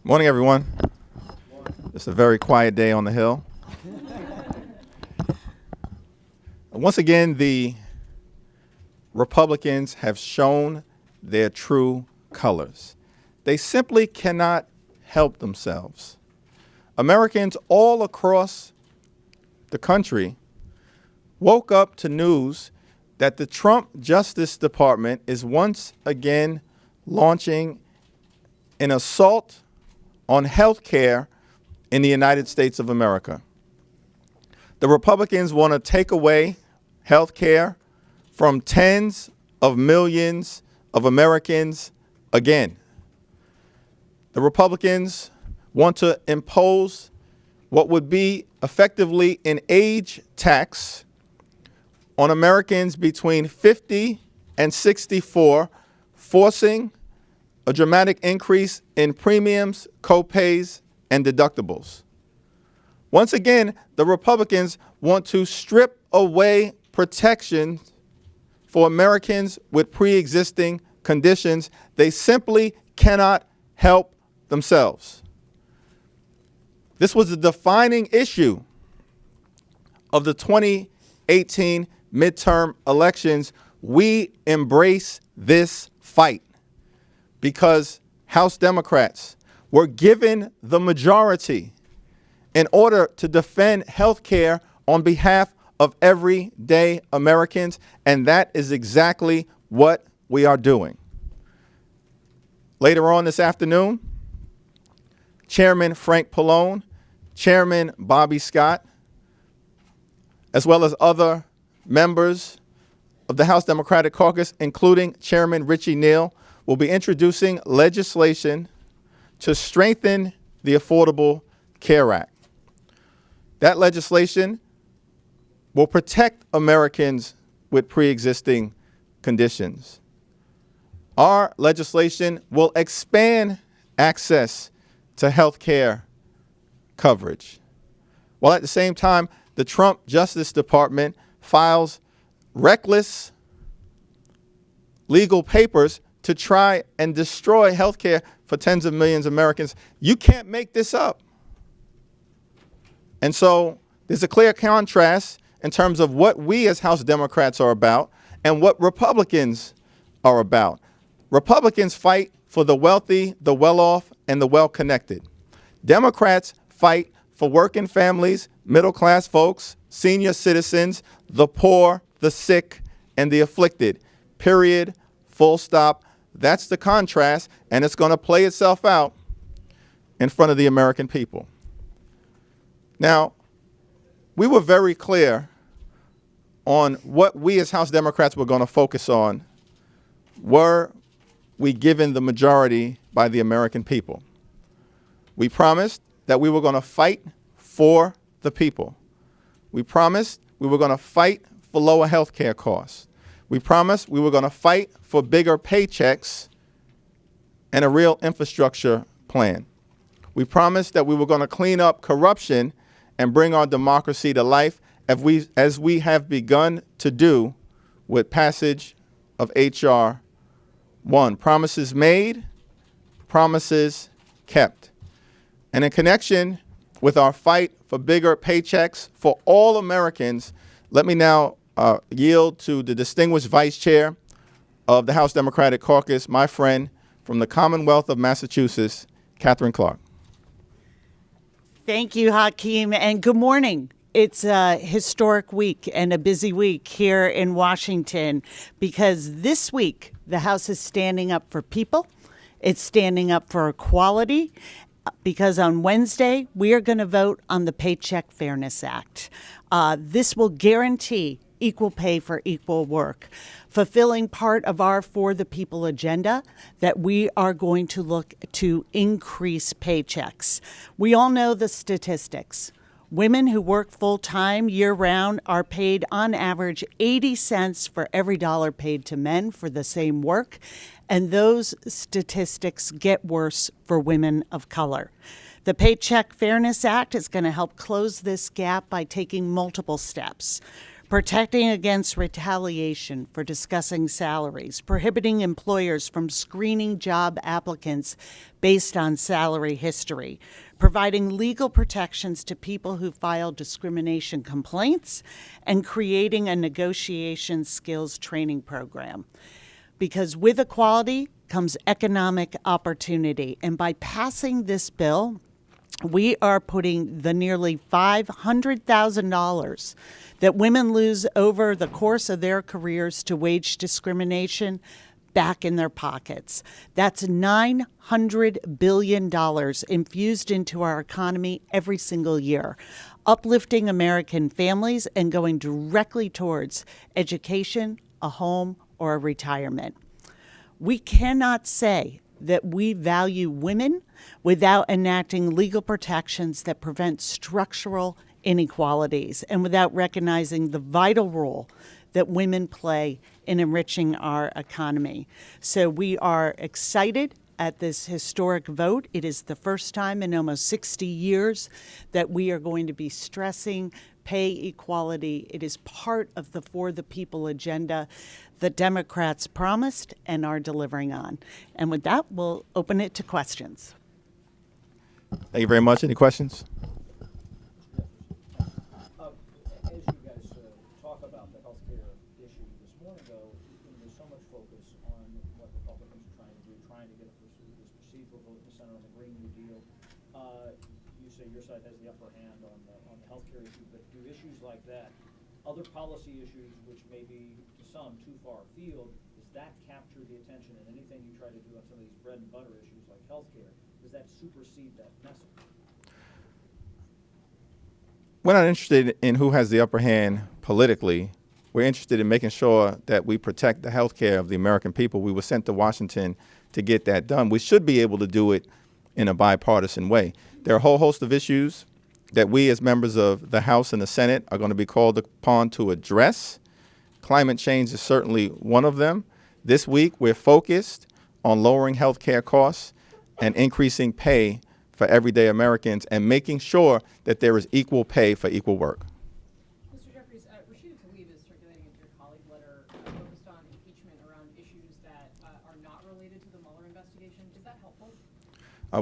Morning, everyone. It's a very quiet day on the Hill. Once again, the Republicans have shown their true colors. They simply cannot help themselves. Americans all across the country woke up to news that the Trump Justice Department is once again launching an assault on health care in the United States of America. The Republicans want to take away health care from tens of millions of Americans again. The Republicans want to impose what would be effectively an age tax on Americans between 50 and 64, forcing a dramatic increase in premiums, co-pays, and deductibles. Once again, the Republicans want to strip away protections for Americans with pre-existing conditions. They simply cannot help themselves. This was the defining issue of the 2018 midterm elections. We embrace this fight because House Democrats were given the majority in order to defend health care on behalf of everyday Americans, and that is exactly what we are doing. Later on this afternoon, Chairman Frank Pallone, Chairman Bobby Scott, as well as other members of the House Democratic Caucus, including Chairman Richie Neal, will be introducing legislation to strengthen the Affordable Care Act. That legislation will protect Americans with pre-existing conditions. Our legislation will expand access to health care coverage, while at the same time, the Trump Justice Department files reckless legal papers to try and destroy health care for tens of millions of Americans. You can't make this up. And so there's a clear contrast in terms of what we as House Democrats are about and what Republicans are about. Republicans fight for the wealthy, the well-off, and the well-connected. Democrats fight for working families, middle-class folks, senior citizens, the poor, the sick, and the afflicted. Period. Full stop. That's the contrast, and it's going to play itself out in front of the American people. Now, we were very clear on what we as House Democrats were going to focus on were we given the majority by the American people. We promised that we were going to fight for the people. We promised we were going to fight for lower health care costs. We promised we were going to fight for bigger paychecks and a real infrastructure plan. We promised that we were going to clean up corruption and bring our democracy to life as we have begun to do with passage of H.R. 1. Promises made, promises kept. And in connection with our fight for bigger paychecks for all Americans, let me now yield to the distinguished vice chair of the House Democratic Caucus, my friend from the Commonwealth of Massachusetts, Katherine Clark. Thank you, Hakeem, and good morning. It's a historic week and a busy week here in Washington because this week the House is standing up for people. It's standing up for equality because on Wednesday we are going to vote on the Paycheck Fairness Act. This will guarantee equal pay for equal work, fulfilling part of our For the People agenda that we are going to look to increase paychecks. We all know the statistics. Women who work full-time year-round are paid on average 80 cents for every dollar paid to men for the same work, and those statistics get worse for women of color. The Paycheck Fairness Act is going to help close this gap by taking multiple steps. protecting against retaliation for discussing salaries, prohibiting employers from screening job applicants based on salary history, providing legal protections to people who file discrimination complaints, and creating a negotiation skills training program. Because with equality comes economic opportunity. And by passing this bill, we are putting the nearly $500,000 that women lose over the course of their careers to wage discrimination back in their pockets. That's $900 billion infused into our economy every single year, uplifting American families and going directly towards education, a home, or a retirement. We cannot say that we value women without enacting legal protections that prevent structural inequalities and without recognizing the vital role that women play in enriching our economy. So we are excited at this historic vote. It is the first time in almost 60 years that we are going to be stressing pay equality. It is part of the For the People agenda that Democrats promised and are delivering on. And with that, we'll open it to questions. Thank you very much. Any questions? As you guys talk about the healthcare issue this morning, though, there's so much focus on what Republicans are trying to do, trying to get this procedural vote in the Senate on the Green New Deal. You say your side has the upper hand on the healthcare issue, but do issues like that, other policy issues which may be to some too far afield, does that capture the attention? And anything you try to do on some of these bread and butter issues like healthcare, does that supersede that message? We're not interested in who has the upper hand politically. We're interested in making sure that we protect the health care of the American people. We were sent to Washington to get that done. We should be able to do it in a bipartisan way. There are a whole host of issues that we as members of the House and the Senate are going to be called upon to address. Climate change is certainly one of them. This week, we're focused on lowering health care costs and increasing pay for everyday Americans and making sure that there is equal pay for equal work. Mr. Jeffries, Rashida Tlaib is circulating into your colleague letter focused on impeachment around issues that are not related to the Mueller investigation. Is that helpful?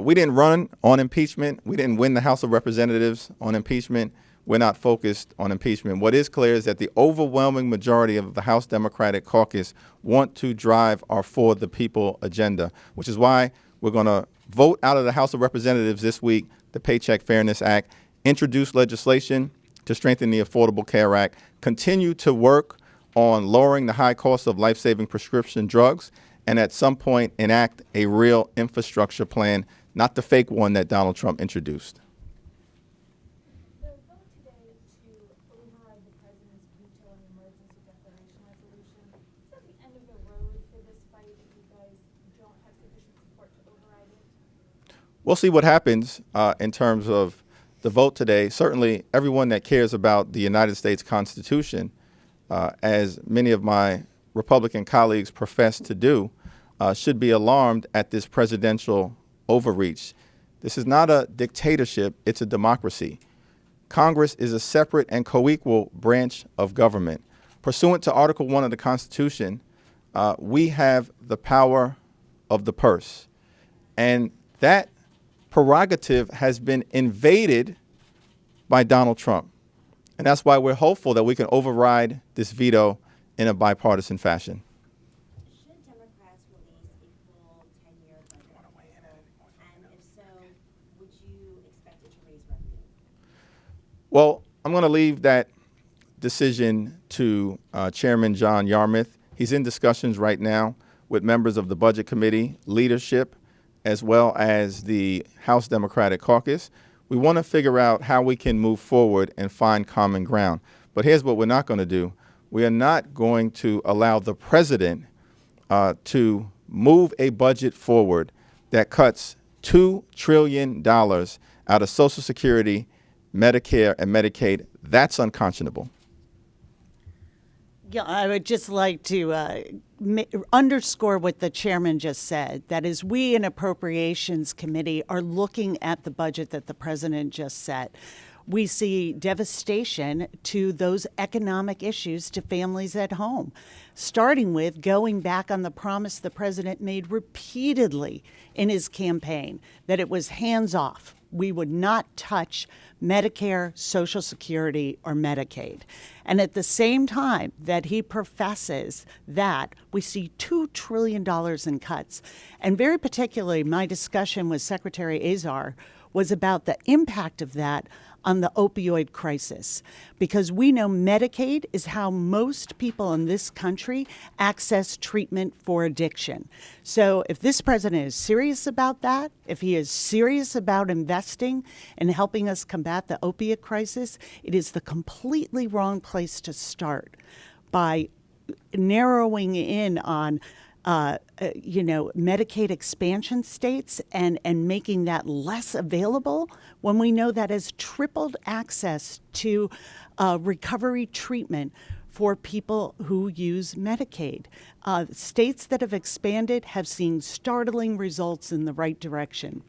We didn't run on impeachment. We didn't win the House of Representatives on impeachment. We're not focused on impeachment. What is clear is that the overwhelming majority of the House Democratic caucus want to drive our For the People agenda, which is why we're going to vote out of the House of Representatives this week the Paycheck Fairness Act, introduce legislation to strengthen the Affordable Care Act, continue to work on lowering the high cost of life-saving prescription drugs, and at some point enact a real infrastructure plan, not the fake one that Donald Trump introduced. The vote today to override the president's veto on the emergency declaration resolution, is that the end of the road for this fight if you guys don't have sufficient support to override it? We'll see what happens in terms of the vote today. Certainly, everyone that cares about the United States Constitution, as many of my Republican colleagues profess to do, should be alarmed at this presidential overreach. This is not a dictatorship, it's a democracy. Congress is a separate and co-equal branch of government. Pursuant to Article 1 of the Constitution, we have the power of the purse. And that prerogative has been invaded by Donald Trump. And that's why we're hopeful that we can override this veto in a bipartisan fashion. Should Democrats release a full 10-year budget proposal? And if so, would you expect it to raise revenue? Well, I'm going to leave that decision to Chairman John Yarmuth. He's in discussions right now with members of the Budget Committee, leadership, as well as the House Democratic Caucus. We want to figure out how we can move forward and find common ground. But here's what we're not going to do. We are not going to allow the president to move a budget forward that cuts $2 trillion out of Social Security, Medicare, and Medicaid. That's unconscionable. Yeah, I would just like to underscore what the chairman just said. That is, we in Appropriations Committee are looking at the budget that the president just set. We see devastation to those economic issues to families at home, starting with going back on the promise the president made repeatedly in his campaign that it was hands off. We would not touch Medicare, Social Security, or Medicaid. And at the same time that he professes that, we see $2 trillion in cuts. And very particularly, my discussion with Secretary Azar was about the impact of that on the opioid crisis, because we know Medicaid is how most people in this country access treatment for addiction. So if this president is serious about that, if he is serious about investing and helping us combat the opiate crisis, it is the completely wrong place to start by narrowing in on Medicaid expansion states and making that less available when we know that has tripled access to recovery treatment for people who use Medicaid. States that have expanded have seen startling results in the right direction.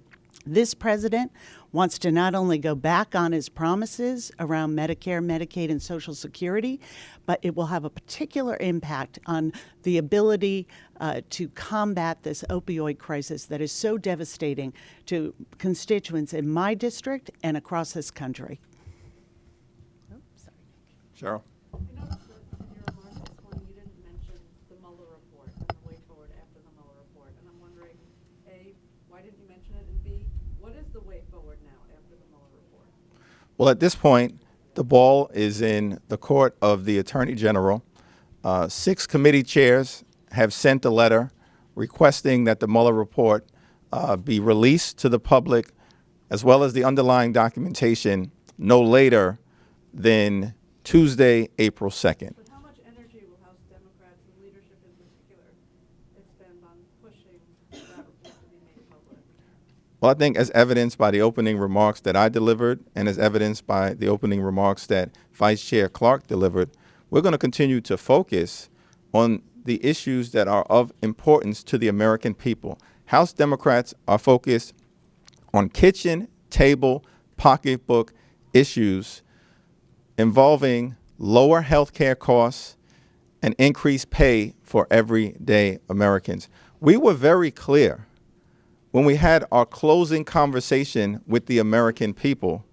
This president wants to not only go back on his promises around Medicare, Medicaid, and Social Security, but it will have a particular impact on the ability to combat this opioid crisis that is so devastating to constituents in my district and across this country. Cheryl? I noticed that in your remarks this morning, you didn't mention the Mueller report and the way forward after the Mueller report. And I'm wondering, A, why didn't you mention it? And B, what is the way forward now after the Mueller report? Well, at this point, the ball is in the court of the Attorney General. 6 committee chairs have sent a letter requesting that the Mueller report be released to the public, as well as the underlying documentation, no later than Tuesday, April 2nd. But how much energy will House Democrats and leadership in particular expend on pushing that report to be made public? Well, I think as evidenced by the opening remarks that I delivered and as evidenced by the opening remarks that Vice Chair Clark delivered, we're going to continue to focus on the issues that are of importance to the American people. House Democrats are focused on kitchen, table, pocketbook issues involving lower health care costs and increased pay for everyday Americans. We were very clear when we had our closing conversation with the American people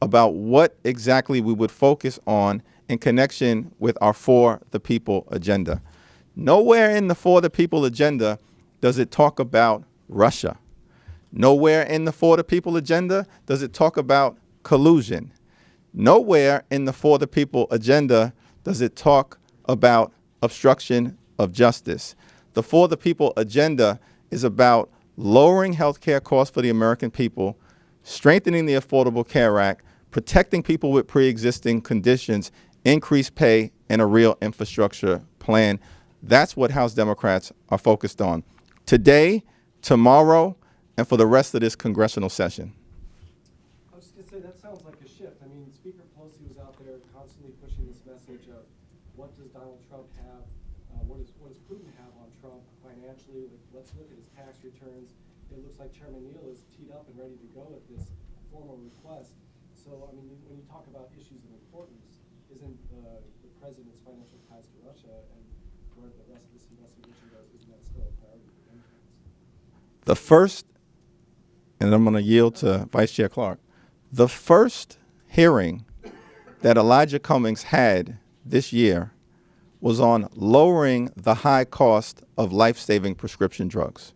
about what exactly we would focus on in connection with our For the People agenda. Nowhere in the For the People agenda does it talk about Russia. Nowhere in the For the People agenda does it talk about collusion. Nowhere in the For the People agenda does it talk about obstruction of justice. The For the People agenda is about lowering health care costs for the American people, strengthening the Affordable Care Act, protecting people with pre-existing conditions, increased pay, and a real infrastructure plan. That's what House Democrats are focused on today, tomorrow, and for the rest of this congressional session. I was going to say, that sounds like a shift. I mean, Speaker Pelosi was out there constantly pushing this message of what does Donald Trump have, what does Putin have on Trump financially? Let's look at his tax returns. It looks like Chairman Neal is teed up and ready to go with this formal request. So, I mean, when you talk about issues of importance, isn't the president's financial ties to Russia and where the rest of this investigation goes, isn't that still a priority for Democrats? The first, and I'm going to yield to Vice Chair Clark, the first hearing that Elijah Cummings had this year was on lowering the high cost of life-saving prescription drugs.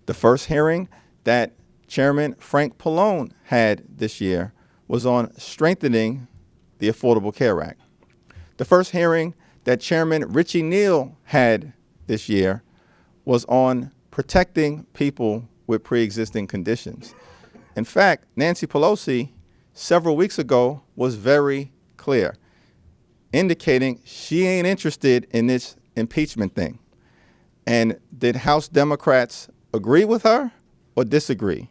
The first hearing that Chairman Frank Pallone had this year was on strengthening the Affordable Care Act. The first hearing that Chairman Richie Neal had this year was on protecting people with pre-existing conditions. In fact, Nancy Pelosi several weeks ago was very clear, indicating she ain't interested in this impeachment thing. And did House Democrats agree with her or disagree?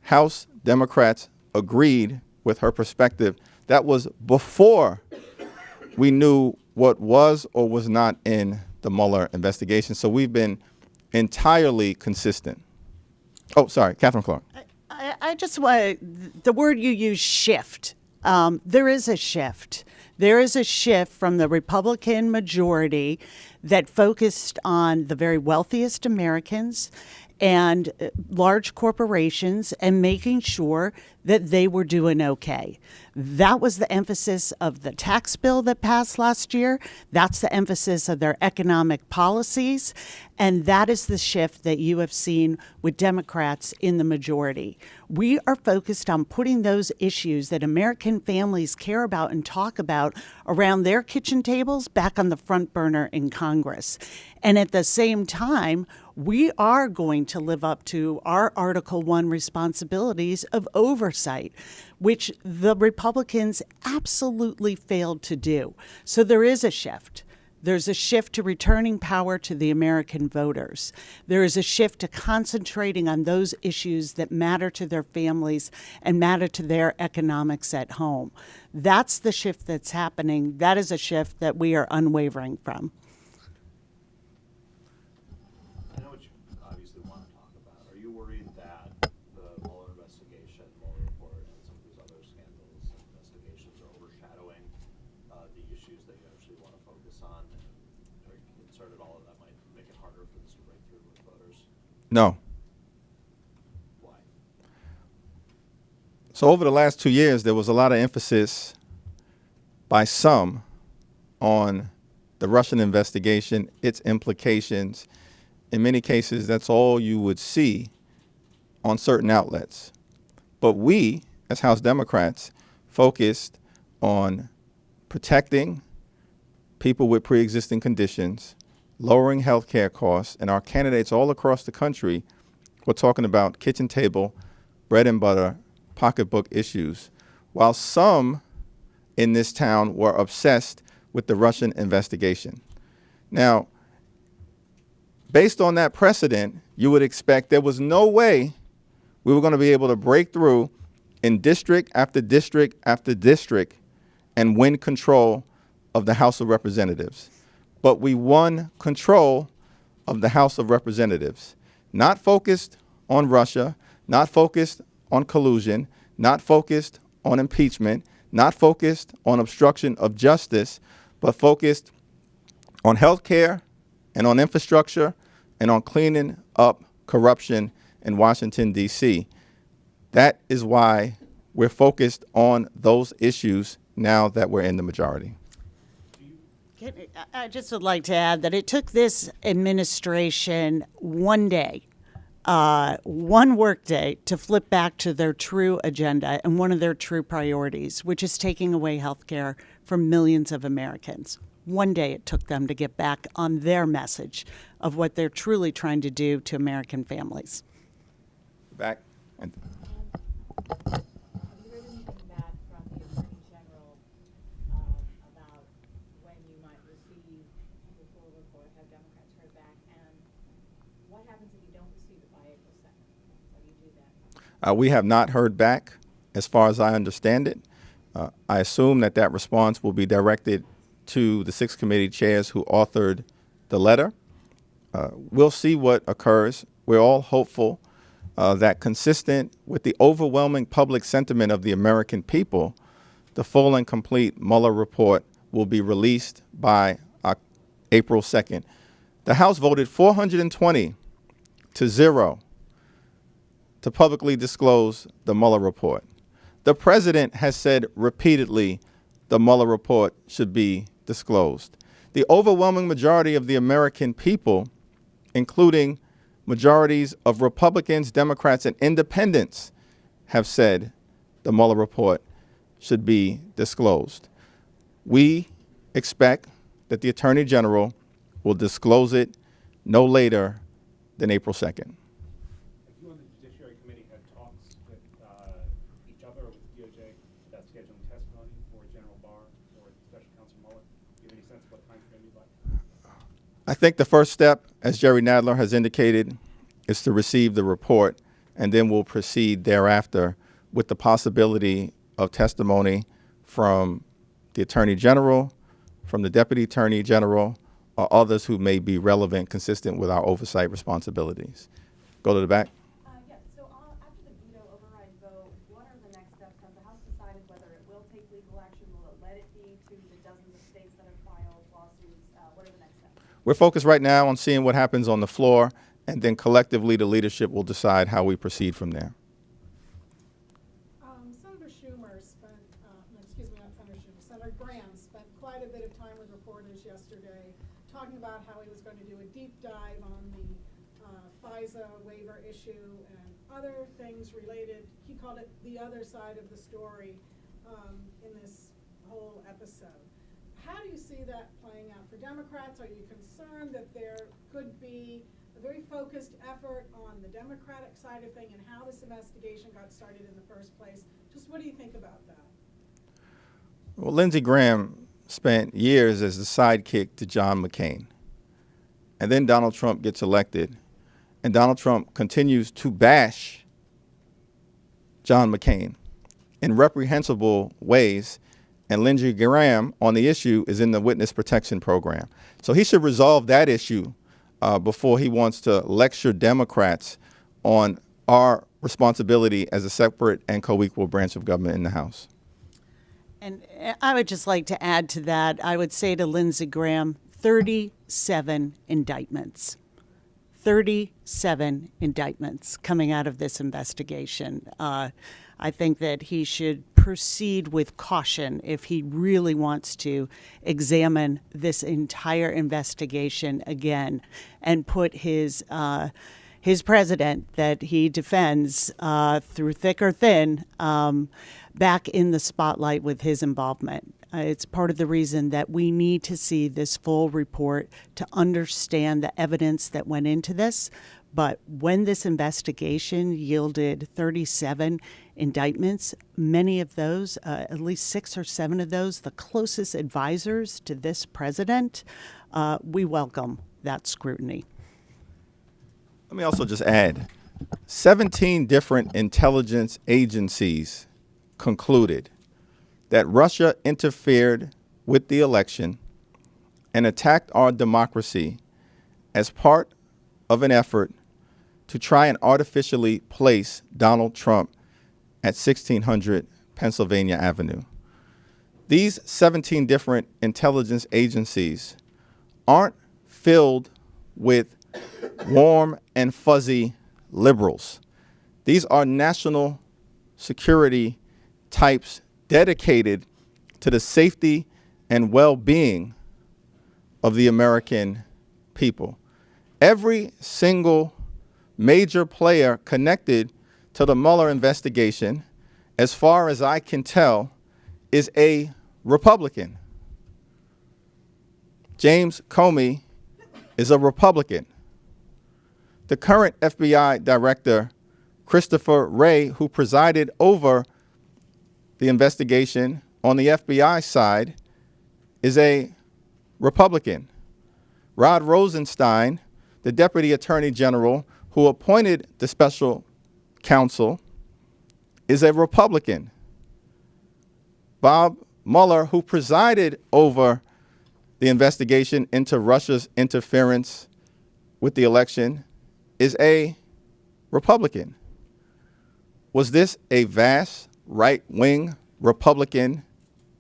House Democrats agreed with her perspective. That was before we knew what was or was not in the Mueller investigation. So we've been entirely consistent. Oh, sorry, Catherine Clark. I just want the word you use, shift. There is a shift. There is a shift from the Republican majority that focused on the very wealthiest Americans and large corporations and making sure that they were doing okay. That was the emphasis of the tax bill that passed last year. That's the emphasis of their economic policies. And that is the shift that you have seen with Democrats in the majority. We are focused on putting those issues that American families care about and talk about around their kitchen tables back on the front burner in Congress. And at the same time, we are going to live up to our Article 1 responsibilities of oversight, which the Republicans absolutely failed to do. So there is a shift. There's a shift to returning power to the American voters. There is a shift to concentrating on those issues that matter to their families and matter to their economics at home. That's the shift that's happening. That is a shift that we are unwavering from. I know what you obviously want to talk about. Are you worried that the Mueller investigation, Mueller report, and some of these other scandals and investigations are overshadowing the issues that you actually want to focus on? And are you concerned at all that that might make it harder for this to break through with voters? No. Why? So over the last 2 years, there was a lot of emphasis by some on the Russian investigation, its implications. In many cases, that's all you would see on certain outlets. But we, as House Democrats, focused on protecting people with pre-existing conditions, lowering health care costs, and our candidates all across the country were talking about kitchen table, bread and butter, pocketbook issues, while some in this town were obsessed with the Russian investigation. Now, based on that precedent, you would expect there was no way we were going to be able to break through in district after district after district and win control of the House of Representatives. But we won control of the House of Representatives, not focused on Russia, not focused on collusion, not focused on impeachment, not focused on obstruction of justice, but focused on health care and on infrastructure and on cleaning up corruption in Washington, D.C. That is why we're focused on those issues now that we're in the majority. I just would like to add that it took this administration one day, one workday, to flip back to their true agenda and one of their true priorities, which is taking away health care from millions of Americans. One day it took them to get back on their message of what they're truly trying to do to American families. Back. And Have you heard anything back from the Attorney General about when you might receive the full report? Have Democrats heard back? And what happens if you don't receive it by April 2nd? How do you do that? we have not heard back, as far as I understand it. I assume that that response will be directed to the 6 committee chairs who authored the letter. We'll see what occurs. We're all hopeful that, consistent with the overwhelming public sentiment of the American people, the full and complete Mueller report will be released by April 2nd. The House voted 420 to 0 to publicly disclose the Mueller report. The president has said repeatedly the Mueller report should be disclosed. The overwhelming majority of the American people, including majorities of Republicans, Democrats, and independents, have said the Mueller report should be disclosed. We expect that the Attorney General will disclose it no later than April 2nd. You and the Judiciary Committee had talks with each other, with DOJ, about scheduling testimony for General Barr or Special Counsel Mueller. Do you have any sense of what time frame you'd like? I think the first step, as Jerry Nadler has indicated, is to receive the report, and then we'll proceed thereafter with the possibility of testimony from the Attorney General, from the Deputy Attorney General, or others who may be relevant, consistent with our oversight responsibilities. Go to the back. Yeah, so after the veto override We're focused right now on seeing what happens on the floor, and then collectively the leadership will decide how we proceed from there. Senator Schumer spent, excuse me, not Senator Schumer, Senator Graham spent quite a bit of time with reporters yesterday talking about how he was going to do a deep dive on the FISA waiver issue and other things related. He called it the other side of the story in this whole episode. How do you see that playing out for Democrats? Are you concerned that there could be a very focused effort on the Democratic side of thing and how this investigation got started in the first place? Just what do you think about that? Well, Lindsey Graham spent years as the sidekick to John McCain. And then Donald Trump gets elected, and Donald Trump continues to bash John McCain in reprehensible ways. And Lindsey Graham on the issue is in the witness protection program. So he should resolve that issue before he wants to lecture Democrats on our responsibility as a separate and co-equal branch of government in the House. And I would just like to add to that, I would say to Lindsey Graham, 37 indictments. 37 indictments coming out of this investigation. I think that he should proceed with caution if he really wants to examine this entire investigation again and put his president that he defends through thick or thin back in the spotlight with his involvement. It's part of the reason that we need to see this full report to understand the evidence that went into this. But when this investigation yielded 37 indictments, many of those, at least 6 or 7 of those, the closest advisors to this president, we welcome that scrutiny. Let me also just add, 17 different intelligence agencies concluded that Russia interfered with the election and attacked our democracy as part of an effort to try and artificially place Donald Trump at 1600 Pennsylvania Avenue. These 17 different intelligence agencies aren't filled with warm and fuzzy liberals. These are national security types dedicated to the safety and well-being of the American people. Every single major player connected to the Mueller investigation, as far as I can tell, is a Republican. James Comey is a Republican. The current FBI director, Christopher Wray, who presided over the investigation on the FBI side, is a Republican. Rod Rosenstein, the Deputy Attorney General who appointed the special counsel, is a Republican. Bob Mueller, who presided over the investigation into Russia's interference with the election, is a Republican. Was this a vast right-wing Republican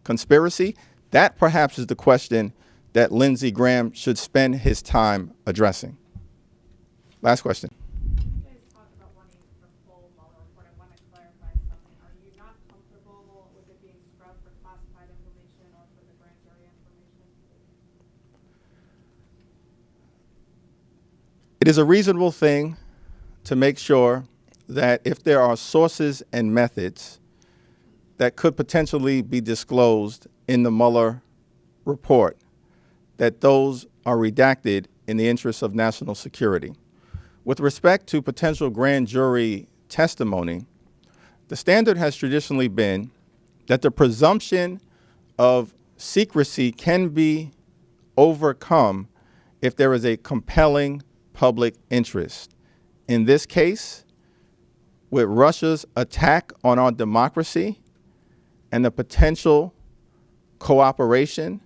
conspiracy? That perhaps is the question that Lindsey Graham should spend his time addressing. Last question. You guys talked about wanting the full Mueller report. I want to clarify something. Are you not comfortable with it being scrubbed for classified information or for the grand jury information? It is a reasonable thing to make sure that if there are sources and methods that could potentially be disclosed in the Mueller report, that those are redacted in the interests of national security. With respect to potential grand jury testimony, the standard has traditionally been that the presumption of secrecy can be overcome if there is a compelling public interest. In this case, with Russia's attack on our democracy and the potential cooperation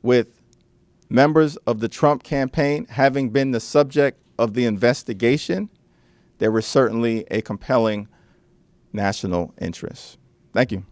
with members of the Trump campaign having been the subject of the investigation, there was certainly a compelling national interest. Thank you.